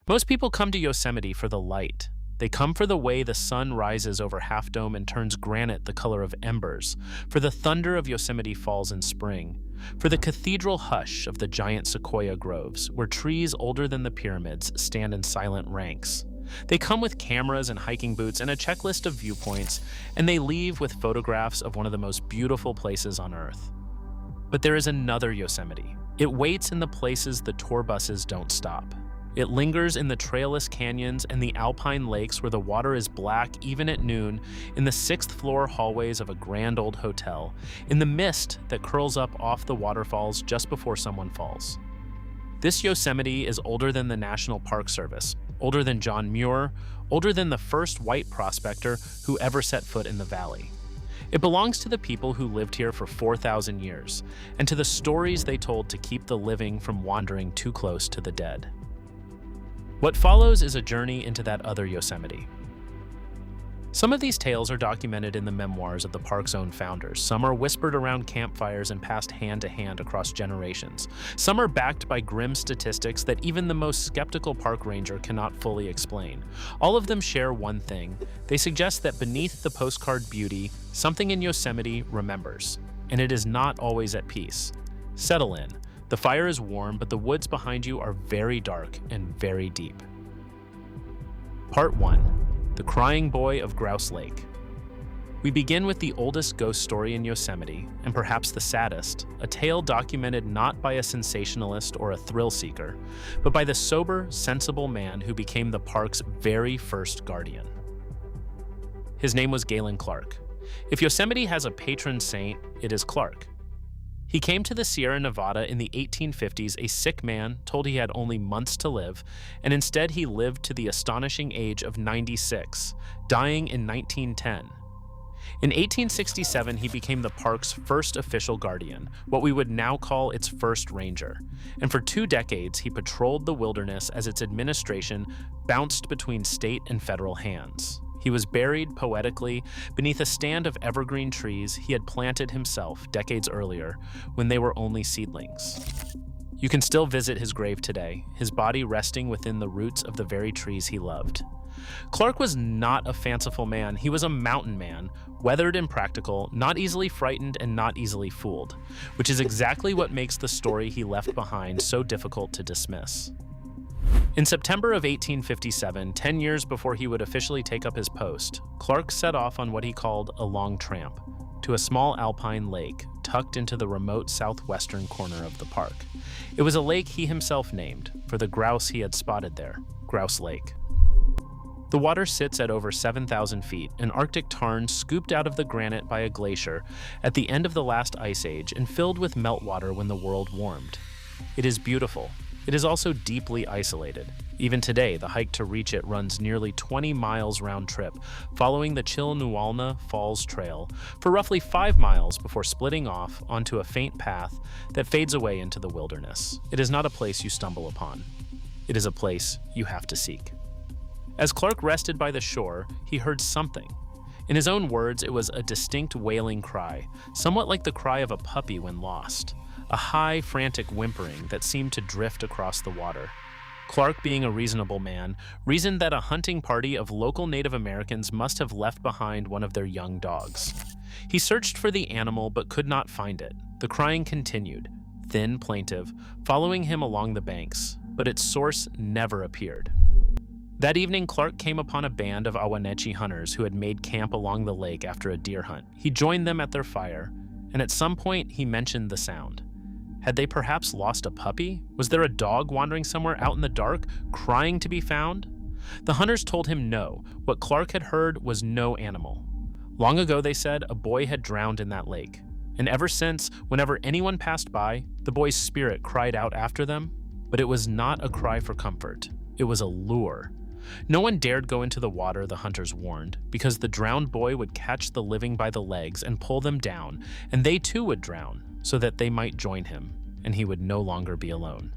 Most people come to Yosemite for the light. They come for the way the sun rises over Half Dome and turns granite the color of embers, for the thunder of Yosemite Falls in spring, for the cathedral hush of the giant sequoia groves, where trees older than the pyramids stand in silent ranks. They come with cameras and hiking boots and a checklist of viewpoints, and they leave with photographs of one of the most beautiful places on Earth. But there is another Yosemite. It waits in the places the tour buses don't stop. It lingers in the trailless canyons and the alpine lakes where the water is black even at noon, in the sixth-floor hallways of a grand old hotel, in the mist that curls up off the waterfalls just before someone falls. This Yosemite is older than the National Park Service, older than John Muir, older than the first white prospector who ever set foot in the valley. It belongs to the people who lived here for 4,000 years, and to the stories they told to keep the living from wandering too close to the dead. What follows is a journey into that other Yosemite. Some of these tales are documented in the memoirs of the park's own founders. Some are whispered around campfires and passed hand to hand across generations. Some are backed by grim statistics that even the most skeptical park ranger cannot fully explain. All of them share one thing. They suggest that beneath the postcard beauty, something in Yosemite remembers, and it is not always at peace. Settle in. The fire is warm, but the woods behind you are very dark and very deep. Part 1. The Crying Boy of Grouse Lake. We begin with the oldest ghost story in Yosemite, and perhaps the saddest, a tale documented not by a sensationalist or a thrill seeker, but by the sober, sensible man who became the park's very first guardian. His name was Galen Clark. If Yosemite has a patron saint, it is Clark. He came to the Sierra Nevada in the 1850s a sick man, told he had only months to live, and instead he lived to the astonishing age of 96, dying in 1910. In 1867, he became the park's first official guardian, what we would now call its first ranger, and for 2 decades he patrolled the wilderness as its administration bounced between state and federal hands. He was buried poetically beneath a stand of evergreen trees he had planted himself decades earlier when they were only seedlings. You can still visit his grave today, his body resting within the roots of the very trees he loved. Clark was not a fanciful man, he was a mountain man, weathered and practical, not easily frightened and not easily fooled, which is exactly what makes the story he left behind so difficult to dismiss. In September of 1857, 10 years before he would officially take up his post, Clark set off on what he called a long tramp to a small alpine lake tucked into the remote southwestern corner of the park. It was a lake he himself named for the grouse he had spotted there, Grouse Lake. The water sits at over 7,000 feet, an Arctic tarn scooped out of the granite by a glacier at the end of the last ice age and filled with meltwater when the world warmed. It is beautiful. It is also deeply isolated. Even today, the hike to reach it runs nearly 20 miles round trip, following the Chilnualna Falls Trail for roughly 5 miles before splitting off onto a faint path that fades away into the wilderness. It is not a place you stumble upon. It is a place you have to seek. As Clark rested by the shore, he heard something. In his own words, it was a distinct wailing cry, somewhat like the cry of a puppy when lost. A high, frantic whimpering that seemed to drift across the water. Clark, being a reasonable man, reasoned that a hunting party of local Native Americans must have left behind one of their young dogs. He searched for the animal but could not find it. The crying continued, thin, plaintive, following him along the banks, but its source never appeared. That evening, Clark came upon a band of Awanechi hunters who had made camp along the lake after a deer hunt. He joined them at their fire, and at some point he mentioned the sound. Had they perhaps lost a puppy? Was there a dog wandering somewhere out in the dark, crying to be found? The hunters told him no. What Clark had heard was no animal. Long ago, they said, a boy had drowned in that lake. And ever since, whenever anyone passed by, the boy's spirit cried out after them. But it was not a cry for comfort. It was a lure. No one dared go into the water, the hunters warned, because the drowned boy would catch the living by the legs and pull them down, and they too would drown, so that they might join him, and he would no longer be alone.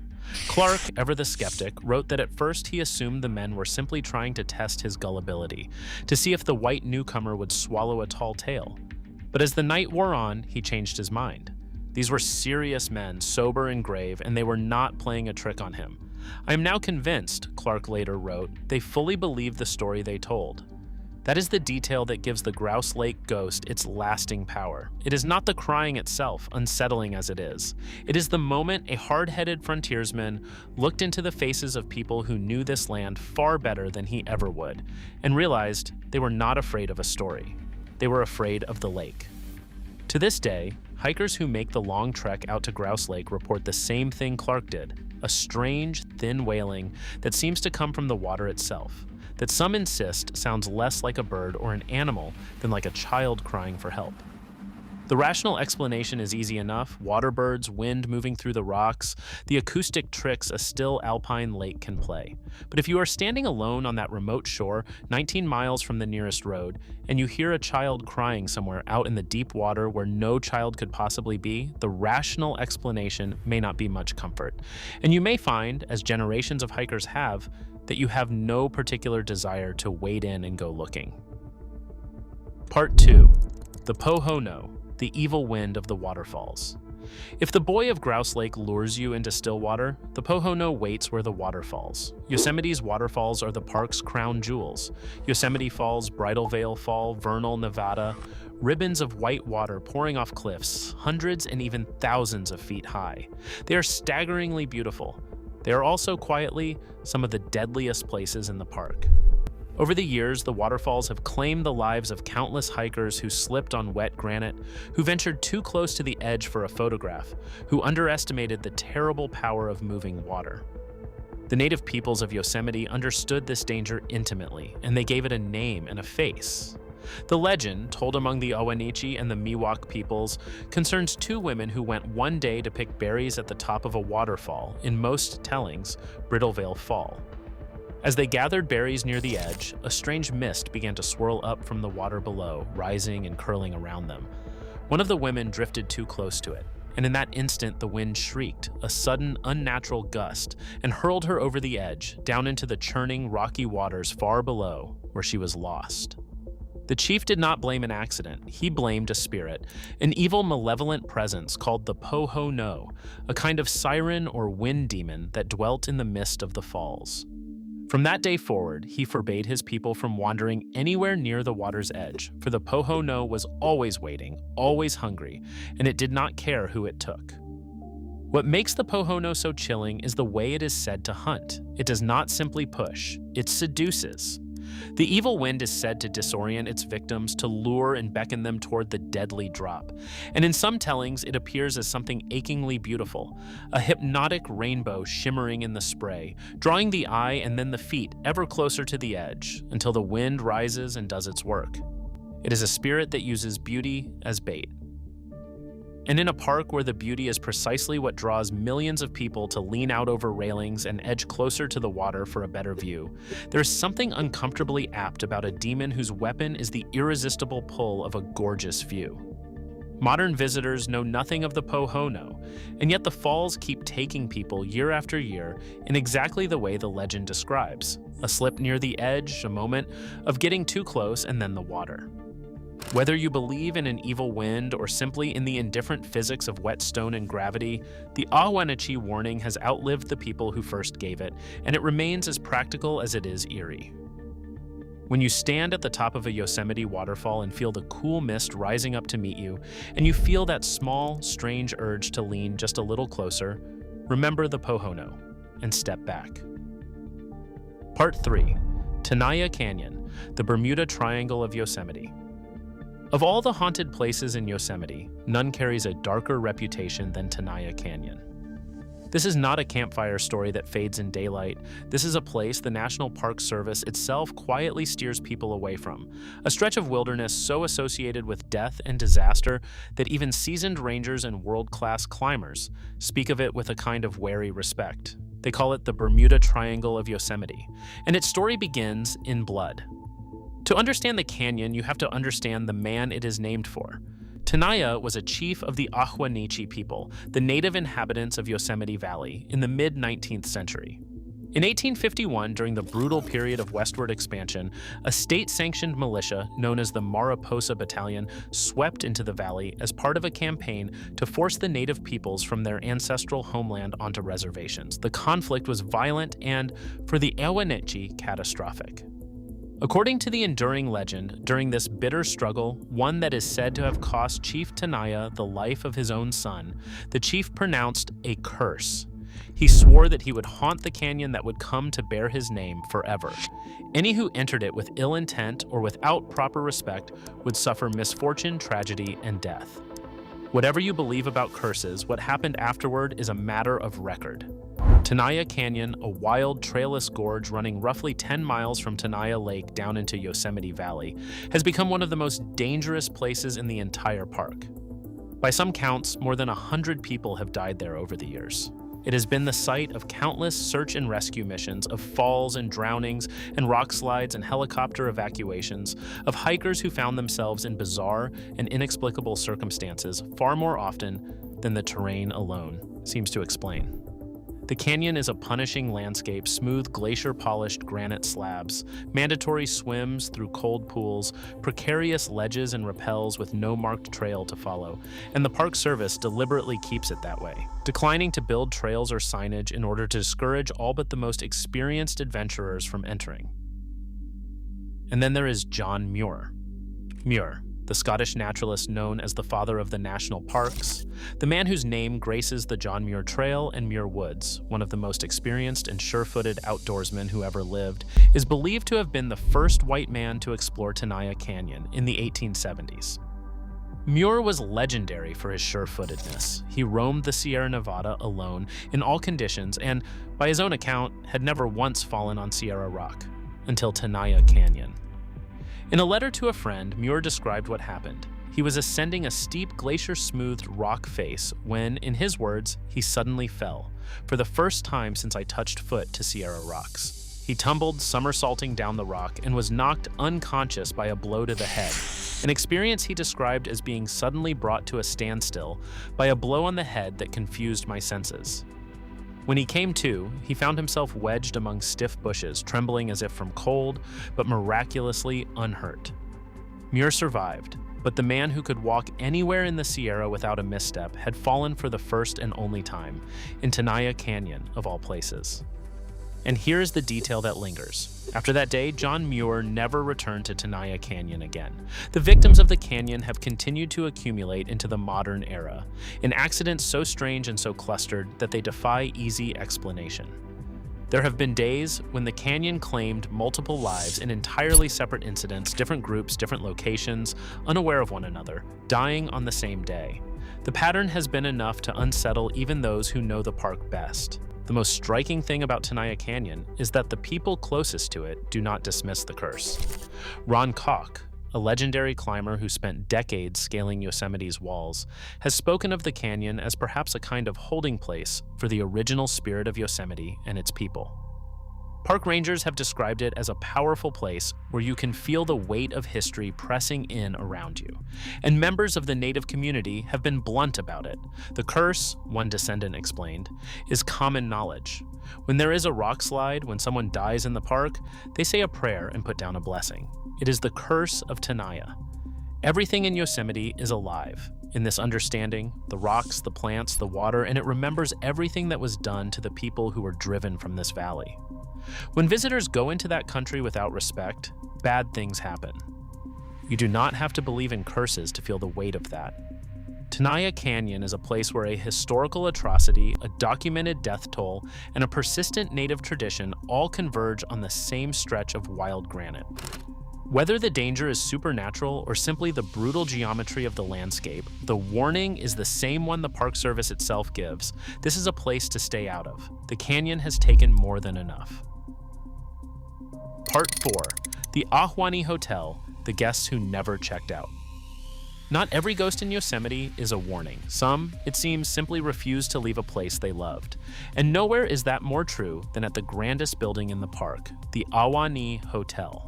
Clark, ever the skeptic, wrote that at first he assumed the men were simply trying to test his gullibility, to see if the white newcomer would swallow a tall tale. But as the night wore on, he changed his mind. These were serious men, sober and grave, and they were not playing a trick on him. "I am now convinced," Clark later wrote, "they fully believe the story they told." That is the detail that gives the Grouse Lake ghost its lasting power. It is not the crying itself, unsettling as it is. It is the moment a hard-headed frontiersman looked into the faces of people who knew this land far better than he ever would, and realized they were not afraid of a story. They were afraid of the lake. To this day, hikers who make the long trek out to Grouse Lake report the same thing Clark did, a strange, thin wailing that seems to come from the water itself, that some insist sounds less like a bird or an animal than like a child crying for help. The rational explanation is easy enough: water birds, wind moving through the rocks, the acoustic tricks a still alpine lake can play. But if you are standing alone on that remote shore, 19 miles from the nearest road, and you hear a child crying somewhere out in the deep water where no child could possibly be, the rational explanation may not be much comfort. And you may find, as generations of hikers have, that you have no particular desire to wade in and go looking. Part 2. The Pohono, the evil wind of the waterfalls. If the boy of Grouse Lake lures you into still water, the Pohono waits where the water falls. Yosemite's waterfalls are the park's crown jewels. Yosemite Falls, Bridal Veil Fall, Vernal, Nevada, ribbons of white water pouring off cliffs, hundreds and even thousands of feet high. They are staggeringly beautiful. They are also quietly some of the deadliest places in the park. Over the years, the waterfalls have claimed the lives of countless hikers who slipped on wet granite, who ventured too close to the edge for a photograph, who underestimated the terrible power of moving water. The native peoples of Yosemite understood this danger intimately, and they gave it a name and a face. The legend, told among the Owenechee and the Miwok peoples, concerns two women who went one day to pick berries at the top of a waterfall, in most tellings, Bridal Veil Fall. As they gathered berries near the edge, a strange mist began to swirl up from the water below, rising and curling around them. One of the women drifted too close to it, and in that instant the wind shrieked, a sudden, unnatural gust, and hurled her over the edge, down into the churning, rocky waters far below, where she was lost. The chief did not blame an accident. He blamed a spirit, an evil, malevolent presence called the Pohono, a kind of siren or wind demon that dwelt in the mist of the falls. From that day forward, he forbade his people from wandering anywhere near the water's edge, for the Pohono was always waiting, always hungry, and it did not care who it took. What makes the Pohono so chilling is the way it is said to hunt. It does not simply push, it seduces. The evil wind is said to disorient its victims, to lure and beckon them toward the deadly drop. And in some tellings, it appears as something achingly beautiful, a hypnotic rainbow shimmering in the spray, drawing the eye and then the feet ever closer to the edge, until the wind rises and does its work. It is a spirit that uses beauty as bait. And in a park where the beauty is precisely what draws millions of people to lean out over railings and edge closer to the water for a better view, there is something uncomfortably apt about a demon whose weapon is the irresistible pull of a gorgeous view. Modern visitors know nothing of the Pohono, and yet the falls keep taking people year after year in exactly the way the legend describes: a slip near the edge, a moment of getting too close, and then the water. Whether you believe in an evil wind or simply in the indifferent physics of whetstone and gravity, the Ahwahnachee warning has outlived the people who first gave it, and it remains as practical as it is eerie. When you stand at the top of a Yosemite waterfall and feel the cool mist rising up to meet you, and you feel that small, strange urge to lean just a little closer, remember the Pohono and step back. Part 3. Tenaya Canyon, the Bermuda Triangle of Yosemite. Of all the haunted places in Yosemite, none carries a darker reputation than Tenaya Canyon. This is not a campfire story that fades in daylight. This is a place the National Park Service itself quietly steers people away from, a stretch of wilderness so associated with death and disaster that even seasoned rangers and world-class climbers speak of it with a kind of wary respect. They call it the Bermuda Triangle of Yosemite, and its story begins in blood. To understand the canyon, you have to understand the man it is named for. Tenaya was a chief of the Ahwahnachee people, the native inhabitants of Yosemite Valley, in the mid-19th century. In 1851, during the brutal period of westward expansion, a state-sanctioned militia known as the Mariposa Battalion swept into the valley as part of a campaign to force the native peoples from their ancestral homeland onto reservations. The conflict was violent and, for the Ewanechi, catastrophic. According to the enduring legend, during this bitter struggle, one that is said to have cost Chief Tenaya the life of his own son, the chief pronounced a curse. He swore that he would haunt the canyon that would come to bear his name forever. Any who entered it with ill intent or without proper respect would suffer misfortune, tragedy, and death. Whatever you believe about curses, what happened afterward is a matter of record. Tenaya Canyon, a wild, trailless gorge running roughly 10 miles from Tenaya Lake down into Yosemite Valley, has become one of the most dangerous places in the entire park. By some counts, more than 100 people have died there over the years. It has been the site of countless search and rescue missions, of falls and drownings and rock slides and helicopter evacuations, of hikers who found themselves in bizarre and inexplicable circumstances far more often than the terrain alone seems to explain. The canyon is a punishing landscape, smooth glacier-polished granite slabs, mandatory swims through cold pools, precarious ledges and rappels with no marked trail to follow, and the Park Service deliberately keeps it that way, declining to build trails or signage in order to discourage all but the most experienced adventurers from entering. And then there is John Muir. Muir, the Scottish naturalist known as the father of the national parks, the man whose name graces the John Muir Trail and Muir Woods, one of the most experienced and sure-footed outdoorsmen who ever lived, is believed to have been the first white man to explore Tenaya Canyon in the 1870s. Muir was legendary for his sure-footedness. He roamed the Sierra Nevada alone in all conditions and, by his own account, had never once fallen on Sierra Rock, until Tenaya Canyon. In a letter to a friend, Muir described what happened. He was ascending a steep glacier-smoothed rock face when, in his words, he suddenly fell, for the first time since I touched foot to Sierra rocks. He tumbled, somersaulting down the rock, and was knocked unconscious by a blow to the head, an experience he described as being suddenly brought to a standstill by a blow on the head that confused my senses. When he came to, he found himself wedged among stiff bushes, trembling as if from cold, but miraculously unhurt. Muir survived, but the man who could walk anywhere in the Sierra without a misstep had fallen for the first and only time, in Tenaya Canyon, of all places. And here is the detail that lingers. After that day, John Muir never returned to Tenaya Canyon again. The victims of the canyon have continued to accumulate into the modern era, in accidents so strange and so clustered that they defy easy explanation. There have been days when the canyon claimed multiple lives in entirely separate incidents, different groups, different locations, unaware of one another, dying on the same day. The pattern has been enough to unsettle even those who know the park best. The most striking thing about Tenaya Canyon is that the people closest to it do not dismiss the curse. Ron Koch, a legendary climber who spent decades scaling Yosemite's walls, has spoken of the canyon as perhaps a kind of holding place for the original spirit of Yosemite and its people. Park rangers have described it as a powerful place where you can feel the weight of history pressing in around you, and members of the native community have been blunt about it. The curse, one descendant explained, is common knowledge. When there is a rock slide, when someone dies in the park, they say a prayer and put down a blessing. It is the curse of Tenaya. Everything in Yosemite is alive. In this understanding, the rocks, the plants, the water, and it remembers everything that was done to the people who were driven from this valley. When visitors go into that country without respect, bad things happen. You do not have to believe in curses to feel the weight of that. Tenaya Canyon is a place where a historical atrocity, a documented death toll, and a persistent native tradition all converge on the same stretch of wild granite. Whether the danger is supernatural or simply the brutal geometry of the landscape, the warning is the same one the Park Service itself gives. This is a place to stay out of. The canyon has taken more than enough. Part 4. The Ahwahnee Hotel, the guests who never checked out. Not every ghost in Yosemite is a warning. Some, it seems, simply refuse to leave a place they loved. And nowhere is that more true than at the grandest building in the park, the Ahwahnee Hotel.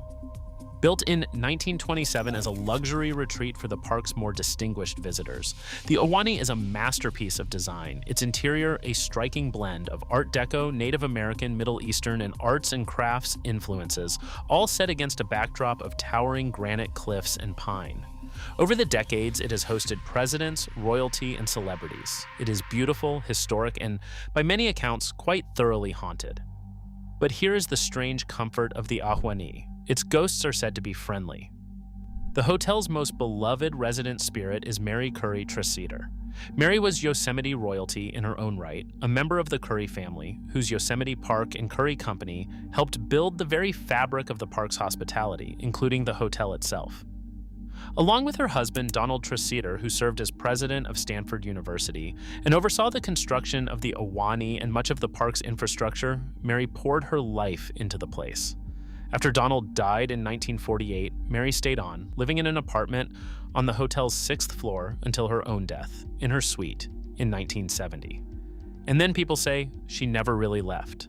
Built in 1927 as a luxury retreat for the park's more distinguished visitors, the Ahwahnee is a masterpiece of design, its interior a striking blend of Art Deco, Native American, Middle Eastern, and arts and crafts influences, all set against a backdrop of towering granite cliffs and pine. Over the decades, it has hosted presidents, royalty, and celebrities. It is beautiful, historic, and, by many accounts, quite thoroughly haunted. But here is the strange comfort of the Ahwahnee. Its ghosts are said to be friendly. The hotel's most beloved resident spirit is Mary Curry Tresidder. Mary was Yosemite royalty in her own right, a member of the Curry family, whose Yosemite Park and Curry Company helped build the very fabric of the park's hospitality, including the hotel itself. Along with her husband, Donald Tresidder, who served as president of Stanford University and oversaw the construction of the Ahwahnee and much of the park's infrastructure, Mary poured her life into the place. After Donald died in 1948, Mary stayed on, living in an apartment on the hotel's 6th floor until her own death, in her suite, in 1970. And then people say she never really left.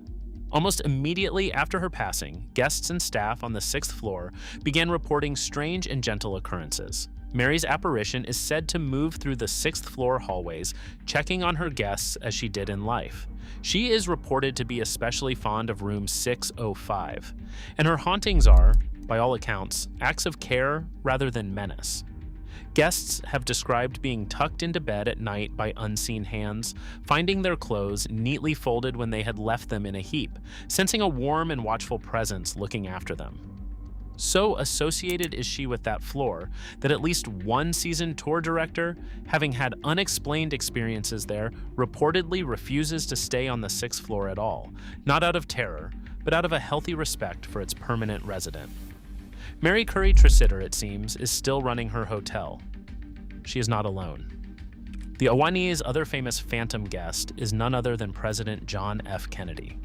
Almost immediately after her passing, guests and staff on the 6th floor began reporting strange and gentle occurrences. Mary's apparition is said to move through the 6th floor hallways, checking on her guests as she did in life. She is reported to be especially fond of room 605, and her hauntings are, by all accounts, acts of care rather than menace. Guests have described being tucked into bed at night by unseen hands, finding their clothes neatly folded when they had left them in a heap, sensing a warm and watchful presence looking after them. So associated is she with that floor that at least one seasoned tour director, having had unexplained experiences there, reportedly refuses to stay on the 6th floor at all, not out of terror, but out of a healthy respect for its permanent resident. Mary Curry Tresidder, it seems, is still running her hotel. She is not alone. The Ahwahnee's other famous phantom guest is none other than President John F. Kennedy.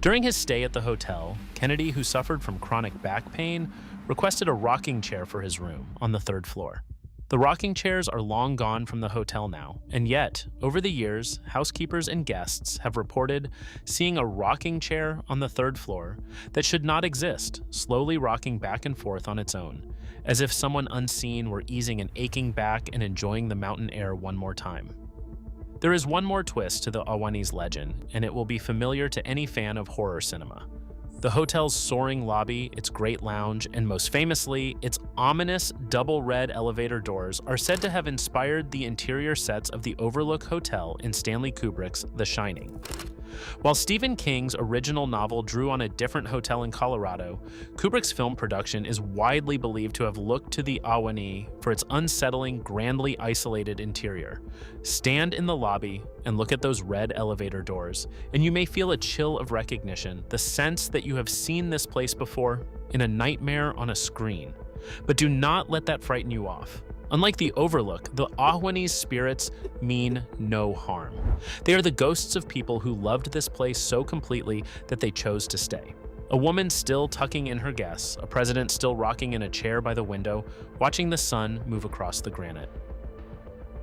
During his stay at the hotel, Kennedy, who suffered from chronic back pain, requested a rocking chair for his room on the 3rd floor. The rocking chairs are long gone from the hotel now, and yet, over the years, housekeepers and guests have reported seeing a rocking chair on the 3rd floor that should not exist, slowly rocking back and forth on its own, as if someone unseen were easing an aching back and enjoying the mountain air one more time. There is one more twist to the Ahwahnee's legend, and it will be familiar to any fan of horror cinema. The hotel's soaring lobby, its great lounge, and most famously, its ominous double red elevator doors are said to have inspired the interior sets of the Overlook Hotel in Stanley Kubrick's The Shining. While Stephen King's original novel drew on a different hotel in Colorado, Kubrick's film production is widely believed to have looked to the Ahwahnee for its unsettling, grandly isolated interior. Stand in the lobby and look at those red elevator doors, and you may feel a chill of recognition, the sense that you have seen this place before in a nightmare on a screen. But do not let that frighten you off. Unlike the Overlook, the Ahwahnee's spirits mean no harm. They are the ghosts of people who loved this place so completely that they chose to stay. A woman still tucking in her guests, a president still rocking in a chair by the window, watching the sun move across the granite.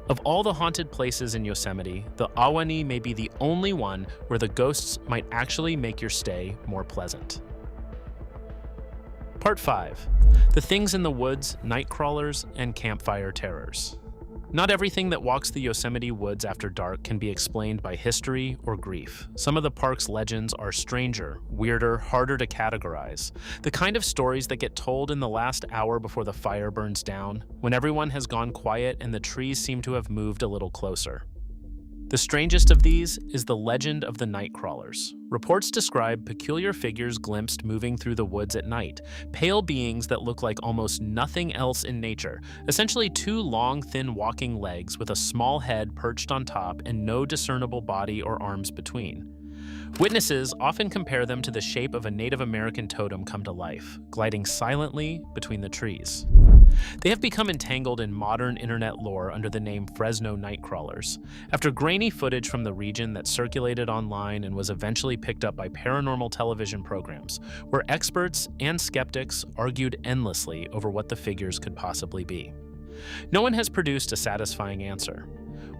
Of all the haunted places in Yosemite, the Ahwahnee may be the only one where the ghosts might actually make your stay more pleasant. Part 5. The Things in the Woods, Night Crawlers, and Campfire Terrors. Not everything that walks the Yosemite woods after dark can be explained by history or grief. Some of the park's legends are stranger, weirder, harder to categorize. The kind of stories that get told in the last hour before the fire burns down, when everyone has gone quiet and the trees seem to have moved a little closer. The strangest of these is the legend of the night crawlers. Reports describe peculiar figures glimpsed moving through the woods at night, pale beings that look like almost nothing else in nature, essentially two long, thin walking legs with a small head perched on top and no discernible body or arms between. Witnesses often compare them to the shape of a Native American totem come to life, gliding silently between the trees. They have become entangled in modern internet lore under the name Fresno Nightcrawlers, after grainy footage from the region that circulated online and was eventually picked up by paranormal television programs, where experts and skeptics argued endlessly over what the figures could possibly be. No one has produced a satisfying answer.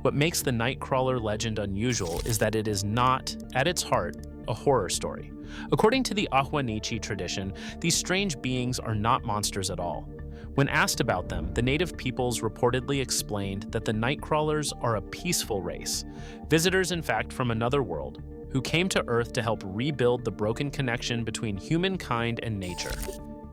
What makes the Nightcrawler legend unusual is that it is not, at its heart, a horror story. According to the Ahwanichi tradition, these strange beings are not monsters at all. When asked about them, the native peoples reportedly explained that the Nightcrawlers are a peaceful race, visitors in fact from another world, who came to Earth to help rebuild the broken connection between humankind and nature.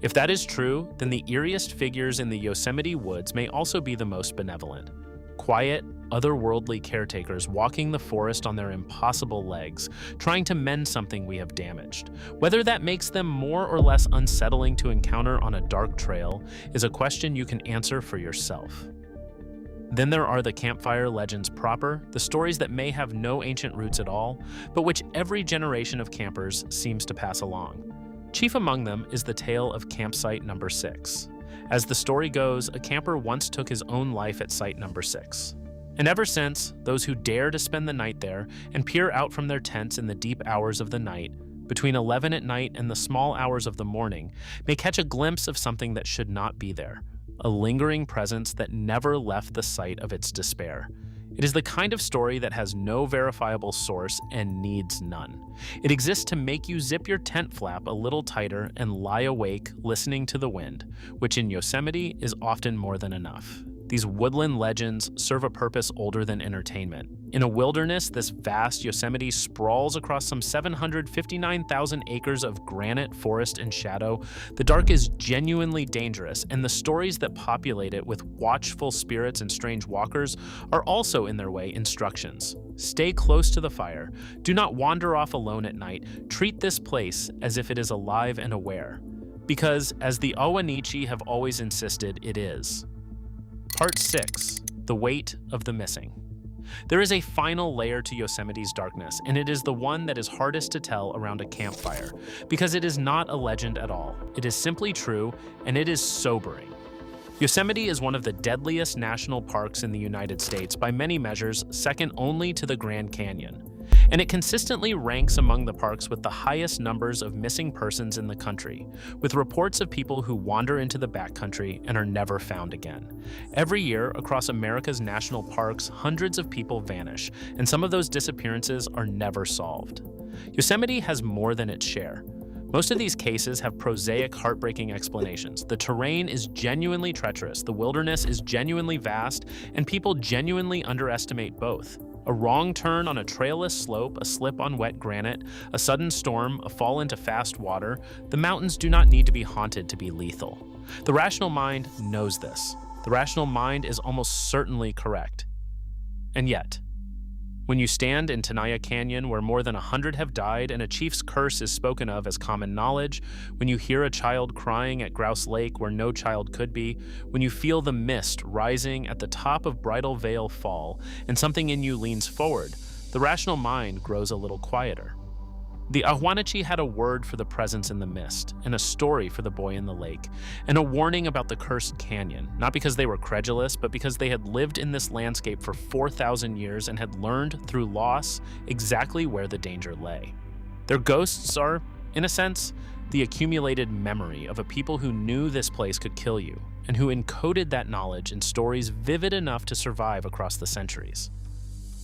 If that is true, then the eeriest figures in the Yosemite woods may also be the most benevolent. Quiet, otherworldly caretakers walking the forest on their impossible legs, trying to mend something we have damaged. Whether that makes them more or less unsettling to encounter on a dark trail is a question you can answer for yourself. Then there are the campfire legends proper, the stories that may have no ancient roots at all, but which every generation of campers seems to pass along. Chief among them is the tale of campsite number 6. As the story goes, a camper once took his own life at site number 6. And ever since, those who dare to spend the night there and peer out from their tents in the deep hours of the night, between 11 at night and the small hours of the morning, may catch a glimpse of something that should not be there, a lingering presence that never left the site of its despair. It is the kind of story that has no verifiable source and needs none. It exists to make you zip your tent flap a little tighter and lie awake listening to the wind, which in Yosemite is often more than enough. These woodland legends serve a purpose older than entertainment. In a wilderness, this vast Yosemite sprawls across some 759,000 acres of granite, forest, and shadow. The dark is genuinely dangerous, and the stories that populate it with watchful spirits and strange walkers are also in their way instructions. Stay close to the fire. Do not wander off alone at night. Treat this place as if it is alive and aware. Because, as the Ahwanichi have always insisted, it is. Part 6. The Weight of the Missing. There is a final layer to Yosemite's darkness, and it is the one that is hardest to tell around a campfire, because it is not a legend at all. It is simply true, and it is sobering. Yosemite is one of the deadliest national parks in the United States by many measures, second only to the Grand Canyon. And it consistently ranks among the parks with the highest numbers of missing persons in the country, with reports of people who wander into the backcountry and are never found again. Every year, across America's national parks, hundreds of people vanish, and some of those disappearances are never solved. Yosemite has more than its share. Most of these cases have prosaic, heartbreaking explanations. The terrain is genuinely treacherous, the wilderness is genuinely vast, and people genuinely underestimate both. A wrong turn on a trailless slope, a slip on wet granite, a sudden storm, a fall into fast water, the mountains do not need to be haunted to be lethal. The rational mind knows this. The rational mind is almost certainly correct. And yet, when you stand in Tenaya Canyon where more than 100 have died and a chief's curse is spoken of as common knowledge, when you hear a child crying at Grouse Lake where no child could be, when you feel the mist rising at the top of Bridal Veil Fall and something in you leans forward, the rational mind grows a little quieter. The Ahwanichi had a word for the presence in the mist, and a story for the boy in the lake, and a warning about the cursed canyon, not because they were credulous, but because they had lived in this landscape for 4,000 years and had learned through loss exactly where the danger lay. Their ghosts are, in a sense, the accumulated memory of a people who knew this place could kill you, and who encoded that knowledge in stories vivid enough to survive across the centuries.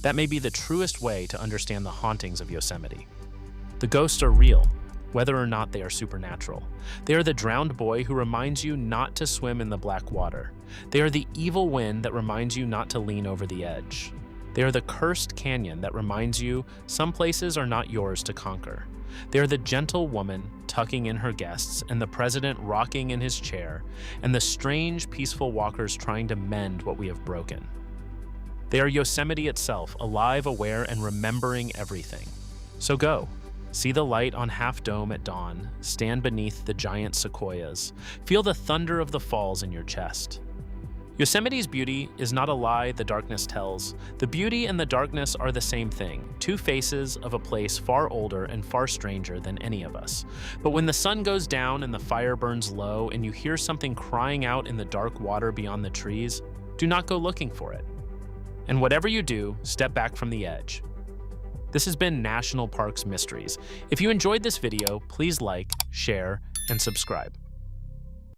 That may be the truest way to understand the hauntings of Yosemite. The ghosts are real, whether or not they are supernatural. They are the drowned boy who reminds you not to swim in the black water. They are the evil wind that reminds you not to lean over the edge. They are the cursed canyon that reminds you some places are not yours to conquer. They are the gentle woman tucking in her guests and the president rocking in his chair, and the strange, peaceful walkers trying to mend what we have broken. They are Yosemite itself, alive, aware, and remembering everything. So go. See the light on Half Dome at dawn, stand beneath the giant sequoias, feel the thunder of the falls in your chest. Yosemite's beauty is not a lie the darkness tells. The beauty and the darkness are the same thing, two faces of a place far older and far stranger than any of us. But when the sun goes down and the fire burns low and you hear something crying out in the dark water beyond the trees, do not go looking for it. And whatever you do, step back from the edge. This has been National Parks Mysteries. If you enjoyed this video, please like, share, and subscribe.